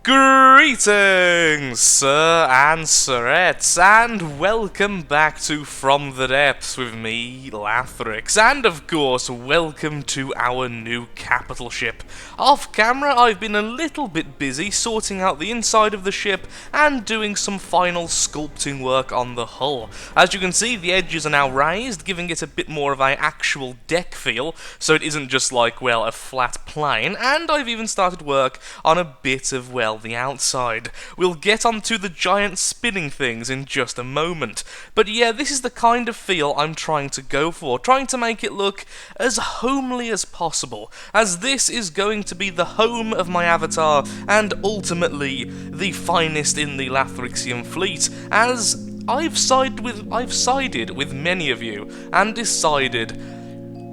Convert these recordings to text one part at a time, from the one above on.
Greetings, sir and sirettes, and welcome back to From the Depths with me, Lathrix, and of course, welcome to our new capital ship. Off camera, I've been a little bit busy sorting out the inside of the ship and doing some final sculpting work on the hull. As you can see, the edges are now raised, giving it a bit more of an actual deck feel, so it isn't just like, well, a flat plane, and I've even started work on a bit of, well, the outside. We'll get onto the giant spinning things in just a moment. But yeah, this is the kind of feel I'm trying to go for, trying to make it look as homely as possible, as this is going to be the home of my avatar, and ultimately the finest in the Lathrixian fleet, as I've sided with many of you, and decided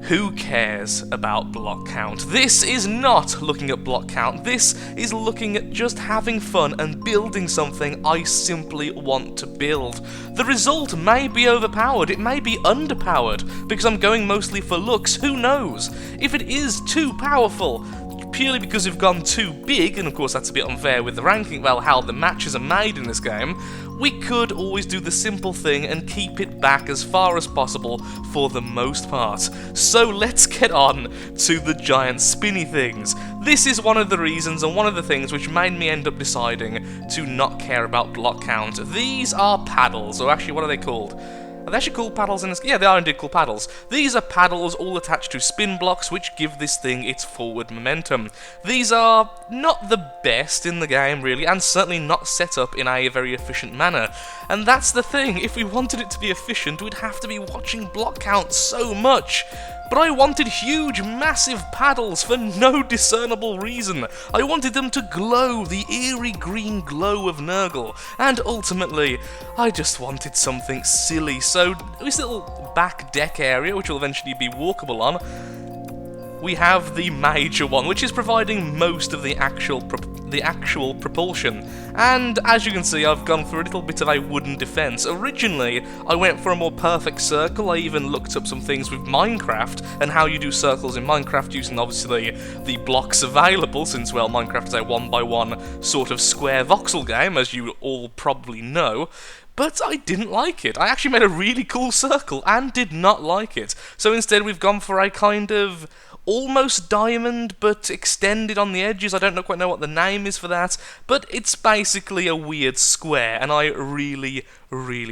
who cares about block count? This is not looking at block count, this is looking at just having fun and building something I simply want to build. The result may be overpowered, it may be underpowered, because I'm going mostly for looks, who knows? If it is too powerful, purely because we've gone too big, and of course that's a bit unfair with the ranking, well, how the matches are made in this game, we could always do the simple thing and keep it back as far as possible for the most part. So let's get on to the giant spinny things. This is one of the reasons and one of the things which made me end up deciding to not care about block count. These are paddles, or actually what are they called? Are they actually called paddles in this? Yeah, they are indeed called paddles. These are paddles all attached to spin blocks which give this thing its forward momentum. These are not the best in the game really, and certainly not set up in a very efficient manner. And that's the thing, if we wanted it to be efficient, we'd have to be watching block count so much. But I wanted huge, massive paddles for no discernible reason. I wanted them to glow, the eerie green glow of Nurgle. And ultimately, I just wanted something silly. So, this little back deck area, which will eventually be walkable on, we have the major one, which is providing most of the actual propulsion. And as you can see, I've gone for a little bit of a wooden defense. Originally, I went for a more perfect circle. I even looked up some things with Minecraft and how you do circles in Minecraft using obviously the blocks available, since, well, Minecraft is a 1x1 sort of square voxel game, as you all probably know. But I didn't like it. I actually made a really cool circle and did not like it. So instead we've gone for a kind of almost diamond, but extended on the edges. I don't quite know what the name is for that, but it's basically a weird square, and I really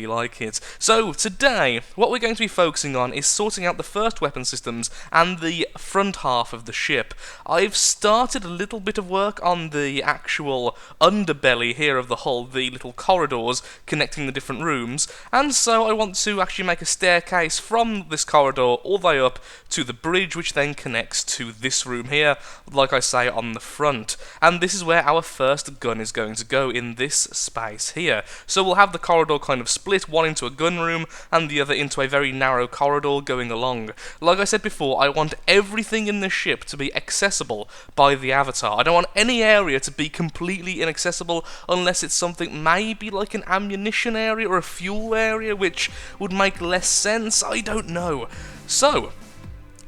like it. So today, what we're going to be focusing on is sorting out the first weapon systems and the front half of the ship. I've started a little bit of work on the actual underbelly here of the hull, the little corridors connecting the different rooms, and so I want to actually make a staircase from this corridor all the way up to the bridge, which then connects to this room here, like I say, on the front. And this is where our first gun is going to go, in this space here. So we'll have the corridor kind of split, one into a gun room and the other into a very narrow corridor going along. Like I said before, I want everything in the ship to be accessible by the avatar. I don't want any area to be completely inaccessible unless it's something maybe like an ammunition area or a fuel area, which would make less sense. I don't know. So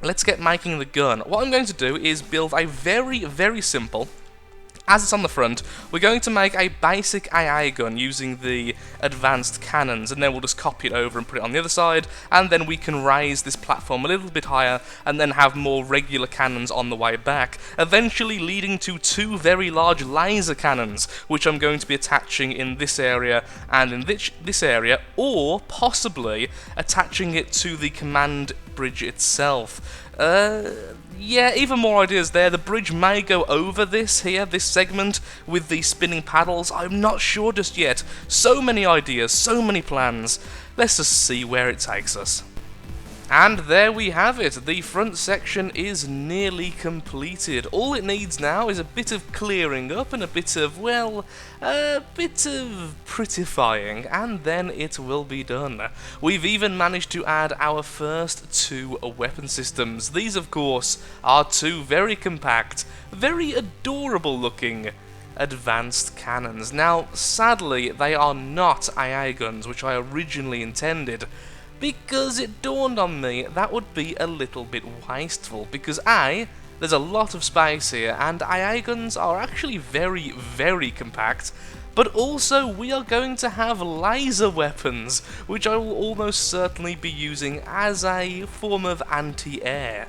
let's get making the gun. What I'm going to do is build a very simple, as it's on the front, we're going to make a basic AA gun using the advanced cannons, and then we'll just copy it over and put it on the other side, and then we can raise this platform a little bit higher and then have more regular cannons on the way back, eventually leading to two very large laser cannons, which I'm going to be attaching in this area and in this area, or possibly attaching it to the command bridge itself. Yeah, even more ideas there. The bridge may go over this segment with the spinning paddles. I'm not sure just yet. So many ideas, so many plans. Let's just see where it takes us. And there we have it, the front section is nearly completed. All it needs now is a bit of clearing up and a bit of, well, a bit of prettifying, and then it will be done. We've even managed to add our first two weapon systems. These, of course, are two very compact, very adorable looking advanced cannons. Now, sadly, they are not AA guns, which I originally intended, because it dawned on me that would be a little bit wasteful, because A, There's a lot of space here, and AA guns are actually very, very compact. But also, we are going to have laser weapons, which I will almost certainly be using as a form of anti-air.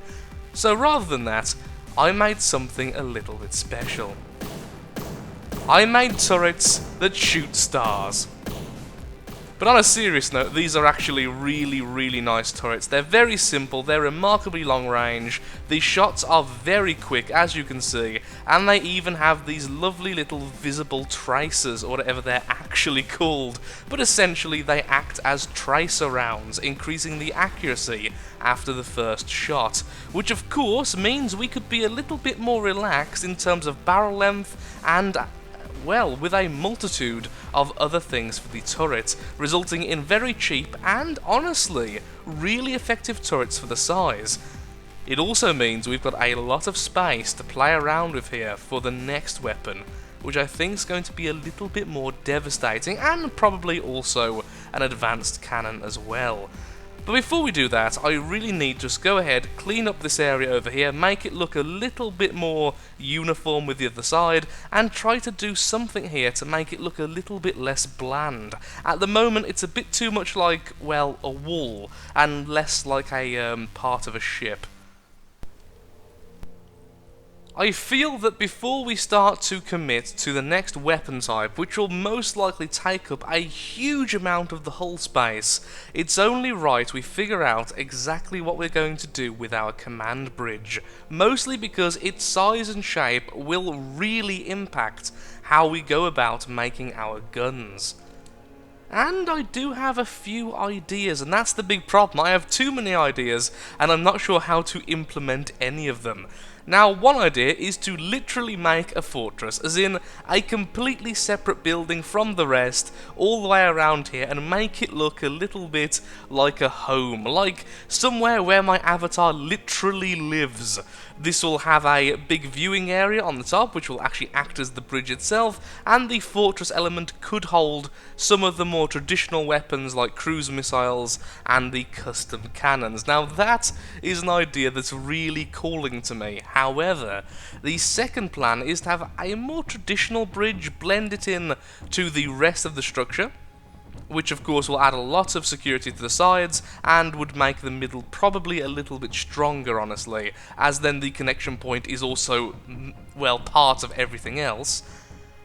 So rather than that, I made something a little bit special. I made turrets that shoot stars. But on a serious note, these are actually really, really nice turrets. They're very simple, they're remarkably long range, the shots are very quick, as you can see, and they even have these lovely little visible tracers, or whatever they're actually called. But essentially, they act as tracer rounds, increasing the accuracy after the first shot, which of course means we could be a little bit more relaxed in terms of barrel length and, well, with a multitude of other things for the turret, resulting in very cheap and, honestly, really effective turrets for the size. It also means we've got a lot of space to play around with here for the next weapon, which I think is going to be a little bit more devastating, and probably also an advanced cannon as well. But before we do that, I really need to just go ahead, clean up this area over here, make it look a little bit more uniform with the other side, and try to do something here to make it look a little bit less bland. At the moment, it's a bit too much like, well, a wall, and less like a part of a ship. I feel that before we start to commit to the next weapon type, which will most likely take up a huge amount of the hull space, it's only right we figure out exactly what we're going to do with our command bridge, mostly because its size and shape will really impact how we go about making our guns. And I do have a few ideas, and that's the big problem. I have too many ideas, and I'm not sure how to implement any of them. Now, one idea is to literally make a fortress, as in a completely separate building from the rest, all the way around here, and make it look a little bit like a home, like somewhere where my avatar literally lives. This will have a big viewing area on the top, which will actually act as the bridge itself, and the fortress element could hold some of the more traditional weapons like cruise missiles and the custom cannons. Now that is an idea that's really calling to me. However, the second plan is to have a more traditional bridge, blend it in to the rest of the structure, which of course will add a lot of security to the sides and would make the middle probably a little bit stronger, honestly, as then the connection point is also, well, part of everything else.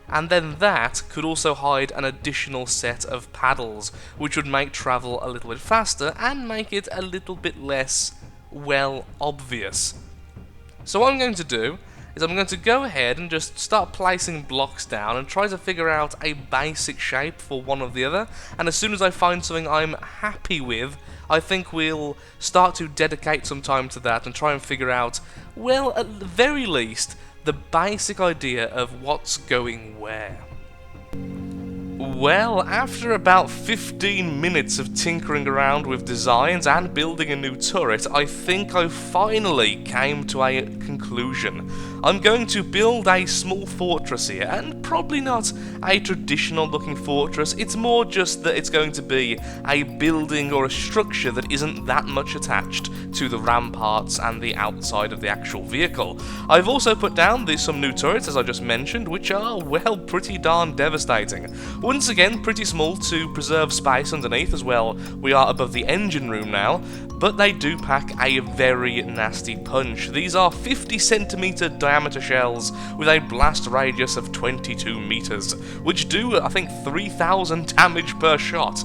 And then that could also hide an additional set of paddles, which would make travel a little bit faster and make it a little bit less, well, obvious. So what I'm going to do is I'm going to go ahead and just start placing blocks down and try to figure out a basic shape for one or the other, and as soon as I find something I'm happy with, I think we'll start to dedicate some time to that and try and figure out, well, at the very least, the basic idea of what's going where. Well, after about 15 minutes of tinkering around with designs and building a new turret, I think I finally came to a conclusion. I'm going to build a small fortress here, and probably not a traditional looking fortress, it's more just that it's going to be a building or a structure that isn't that much attached to the ramparts and the outside of the actual vehicle. I've also put down some new turrets, as I just mentioned, which are, well, pretty darn devastating. Once again, pretty small to preserve space underneath as well. We are above the engine room now, but they do pack a very nasty punch. These are 50cm diameter shells with a blast radius of 22 meters, which do, I think, 3,000 damage per shot.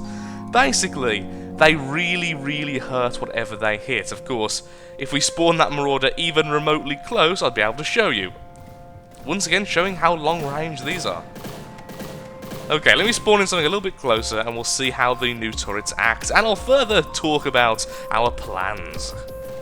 Basically, they really, really hurt whatever they hit. Of course, if we spawn that marauder even remotely close, I'd be able to show you. Once again, showing how long range these are. Okay, let me spawn in something a little bit closer and we'll see how the new turrets act, and I'll further talk about our plans.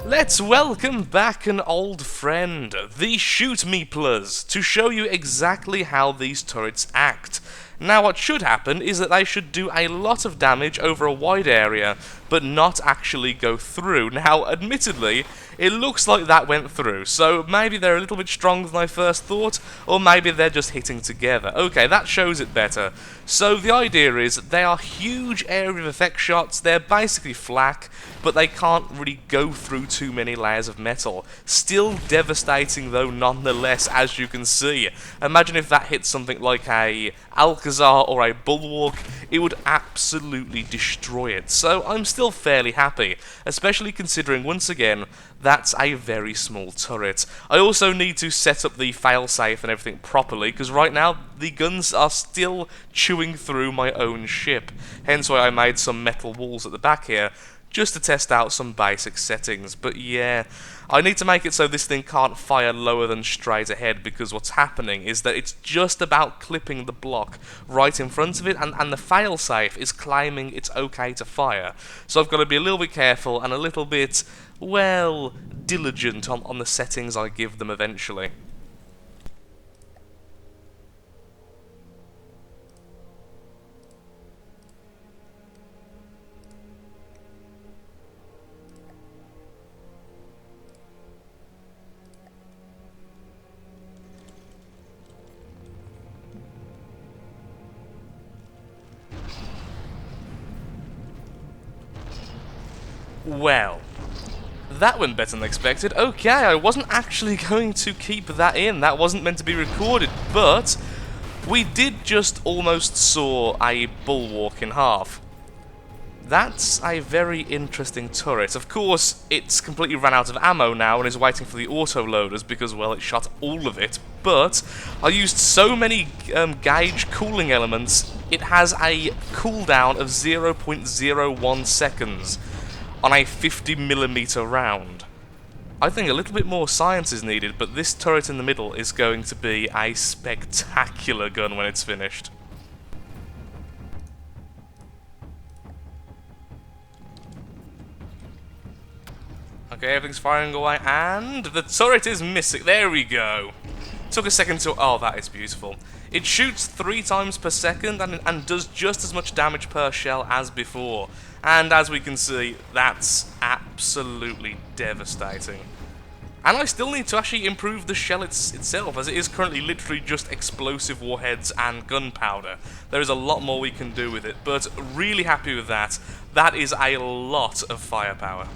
Let's welcome back an old friend, the Shoot Me Plus, to show you exactly how these turrets act. Now what should happen is that they should do a lot of damage over a wide area, but not actually go through. Now, admittedly, it looks like that went through, so maybe they're a little bit stronger than I first thought, or maybe they're just hitting together. Okay, that shows it better. So the idea is they are huge area of effect shots, they're basically flak, but they can't really go through too many layers of metal. Still devastating though nonetheless, as you can see. Imagine if that hit something like a Alcazar or a Bulwark, it would absolutely destroy it. So I'm still fairly happy, especially considering, once again, that's a very small turret. I also need to set up the failsafe and everything properly, because right now the guns are still chewing through my own ship. Hence why I made some metal walls at the back here, just to test out some basic settings. But yeah, I need to make it so this thing can't fire lower than straight ahead, because what's happening is that it's just about clipping the block right in front of it, and the failsafe is claiming it's okay to fire. So I've got to be a little bit careful and a little bit, well, diligent on the settings I give them eventually. Well, that went better than expected. Okay, I wasn't actually going to keep that in. That wasn't meant to be recorded, but we did just almost saw a Bulwark in half. That's a very interesting turret. Of course, it's completely ran out of ammo now and is waiting for the auto-loaders because, well, it shot all of it. But I used so many gauge cooling elements, it has a cooldown of 0.01 seconds on a 50mm round. I think a little bit more science is needed, but this turret in the middle is going to be a spectacular gun when it's finished. Okay, everything's firing away, and the turret is missing. There we go. Took a second to... Oh, that is beautiful. It shoots 3 times per second and does just as much damage per shell as before. And as we can see, that's absolutely devastating. And I still need to actually improve the shell itself, as it is currently literally just explosive warheads and gunpowder. There is a lot more we can do with it, but really happy with that. That is a lot of firepower.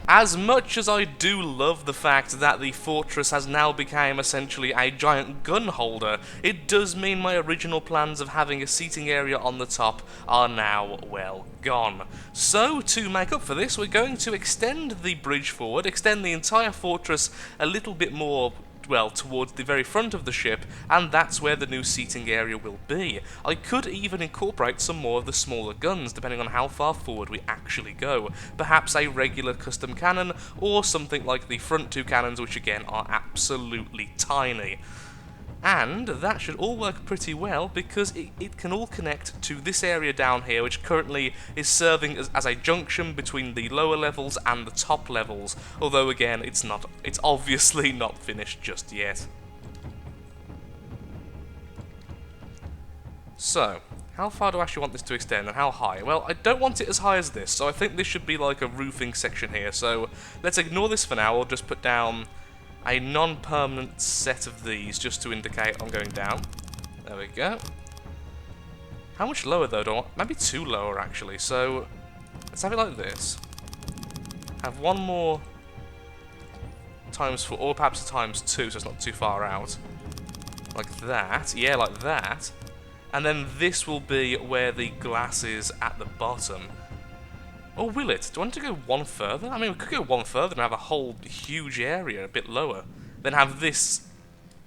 As much as I do love the fact that the fortress has now become essentially a giant gun holder, it does mean my original plans of having a seating area on the top are now, well, gone. So, to make up for this, we're going to extend the bridge forward, extend the entire fortress a little bit more, well, towards the very front of the ship, and that's where the new seating area will be. I could even incorporate some more of the smaller guns, depending on how far forward we actually go. Perhaps a regular custom cannon, or something like the front 2 cannons, which again are absolutely tiny. And that should all work pretty well, because it can all connect to this area down here, which currently is serving as a junction between the lower levels and the top levels. Although again, it's obviously not finished just yet. So, how far do I actually want this to extend, and how high? Well, I don't want it as high as this, so I think this should be like a roofing section here. So, let's ignore this for now. We'll just put down a non-permanent set of these, just to indicate I'm going down. There we go. How much lower though do I want? Maybe 2 lower actually, so let's have it like this. Have 1 more ×4, or perhaps a ×2, so it's not too far out. Like that, yeah, like that. And then this will be where the glass is at the bottom. Or will it? Do I want to go 1 further? I mean, we could go 1 further and have a whole huge area a bit lower. Then have this...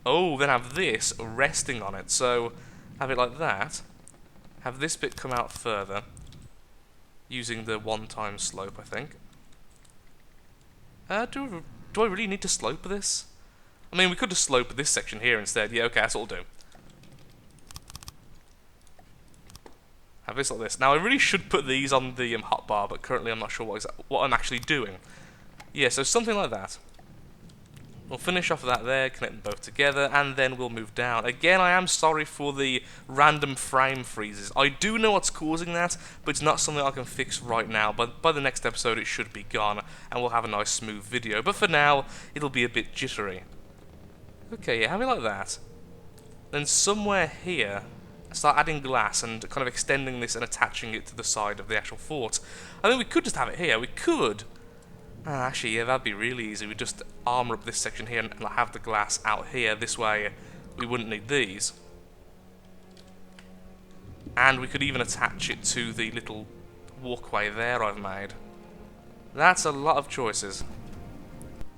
Oh, then have this resting on it. So, have it like that. Have this bit come out further. Using the 1 slope, I think. Do I really need to slope this? I mean, we could just slope this section here instead. Yeah, okay, that's what we'll do. Have this like this. Now, I really should put these on the hotbar, but currently I'm not sure what I'm actually doing. Yeah, so something like that. We'll finish off that there, connect them both together, and then we'll move down. Again, I am sorry for the random frame freezes. I do know what's causing that, but it's not something I can fix right now. But by the next episode, it should be gone, and we'll have a nice smooth video. But for now, it'll be a bit jittery. Okay, yeah, have it like that. Then somewhere here, start adding glass and kind of extending this and attaching it to the side of the actual fort. I think we could just have it here. We could. Actually, yeah, that'd be really easy. We just armor up this section here and have the glass out here. This way, we wouldn't need these. And we could even attach it to the little walkway there I've made. That's a lot of choices.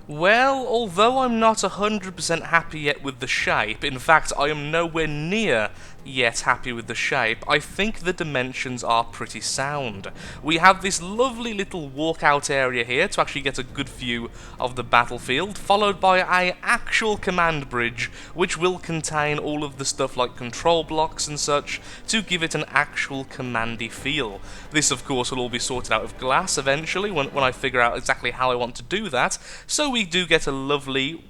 Well, although I'm not 100% happy yet with the shape, in fact, I am nowhere near yet happy with the shape, I think the dimensions are pretty sound. We have this lovely little walkout area here to actually get a good view of the battlefield, followed by an actual command bridge, which will contain all of the stuff like control blocks and such, to give it an actual commandy feel. This, of course, will all be sorted out with glass eventually, when I figure out exactly how I want to do that, so we do get a lovely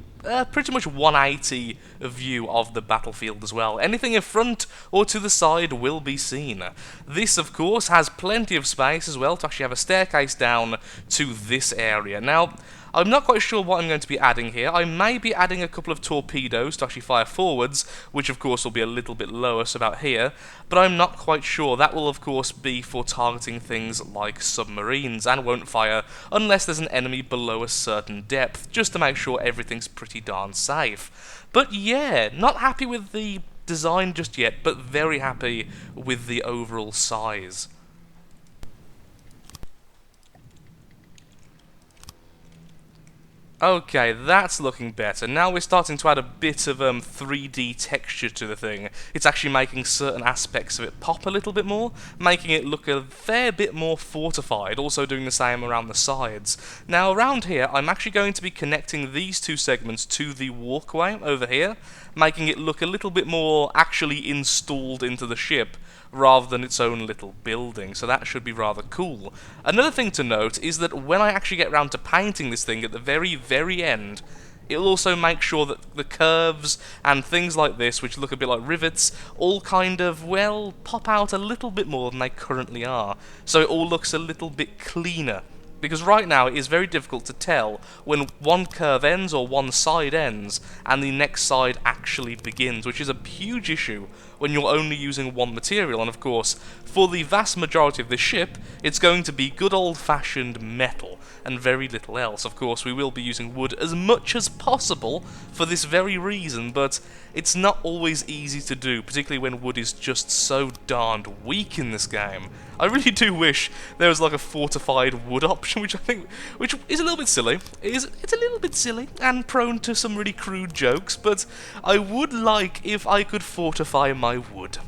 pretty much 180 view of the battlefield as well. Anything in front or to the side will be seen. This, of course, has plenty of space as well to actually have a staircase down to this area. Now, I'm not quite sure what I'm going to be adding here. I may be adding a couple of torpedoes to actually fire forwards, which of course will be a little bit lower, so about here, but I'm not quite sure. That will of course be for targeting things like submarines, and won't fire unless there's an enemy below a certain depth, just to make sure everything's pretty darn safe. But yeah, not happy with the design just yet, but very happy with the overall size. Okay, that's looking better. Now we're starting to add a bit of 3D texture to the thing. It's actually making certain aspects of it pop a little bit more, making it look a fair bit more fortified, also doing the same around the sides. Now around here, I'm actually going to be connecting these two segments to the walkway over here, making it look a little bit more actually installed into the ship, rather than its own little building, so that should be rather cool. Another thing to note is that when I actually get round to painting this thing at the very end, it'll also make sure that the curves and things like this, which look a bit like rivets, all kind of, well, pop out a little bit more than they currently are, so it all looks a little bit cleaner. Because right now it is very difficult to tell when one curve ends or one side ends and the next side actually begins, which is a huge issue when you're only using one material. And of course, for the vast majority of this ship, it's going to be good old-fashioned metal and very little else. Of course, we will be using wood as much as possible for this very reason, but it's not always easy to do, particularly when wood is just so darned weak in this game. I really do wish there was like a fortified wood option, which is a little bit silly. It's a little bit silly and prone to some really crude jokes, but I would like if I could fortify my wood.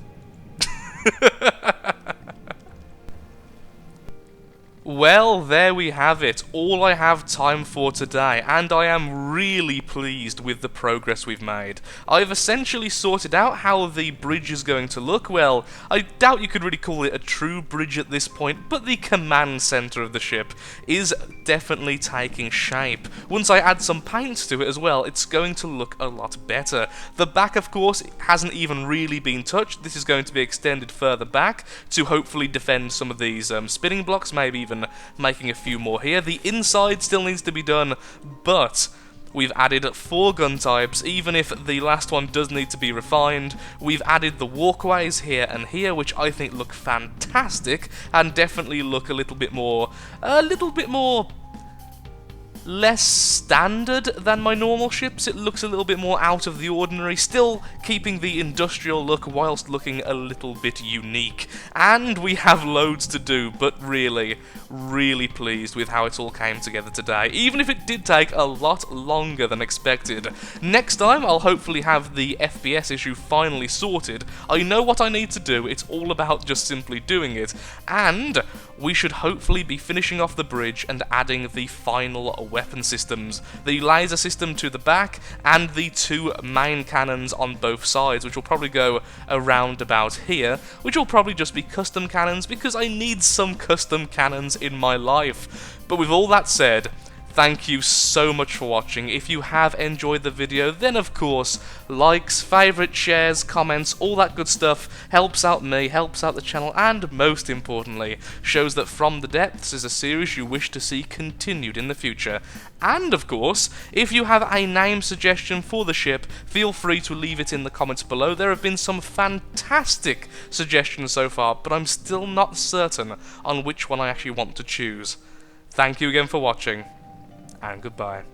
Well, there we have it, all I have time for today, and I am really pleased with the progress we've made. I've essentially sorted out how the bridge is going to look. Well, I doubt you could really call it a true bridge at this point, but the command center of the ship is definitely taking shape. Once I add some paint to it as well, it's going to look a lot better. The back, of course, hasn't even really been touched. This is going to be extended further back to hopefully defend some of these spinning blocks, maybe even making a few more here. The inside still needs to be done, but we've added 4 gun types, even if the last one does need to be refined. We've added the walkways here and here, which I think look fantastic, and definitely look a little bit more less standard than my normal ships. It looks a little bit more out of the ordinary, still keeping the industrial look whilst looking a little bit unique. And we have loads to do, but really pleased with how it all came together today, even if it did take a lot longer than expected. Next time, I'll hopefully have the FPS issue finally sorted. I know what I need to do, it's all about just simply doing it, and we should hopefully be finishing off the bridge and adding the final weapon systems. The laser system to the back, and the 2 main cannons on both sides, which will probably go around about here, which will probably just be custom cannons, because I need some custom cannons in my life. But with all that said, Thank you so much for watching. If you have enjoyed the video, then of course, likes, favourites, shares, comments, all that good stuff helps out me, helps out the channel, and most importantly, shows that From the Depths is a series you wish to see continued in the future. And of course, if you have a name suggestion for the ship, feel free to leave it in the comments below. There have been some fantastic suggestions so far, but I'm still not certain on which one I actually want to choose. Thank you again for watching, and goodbye.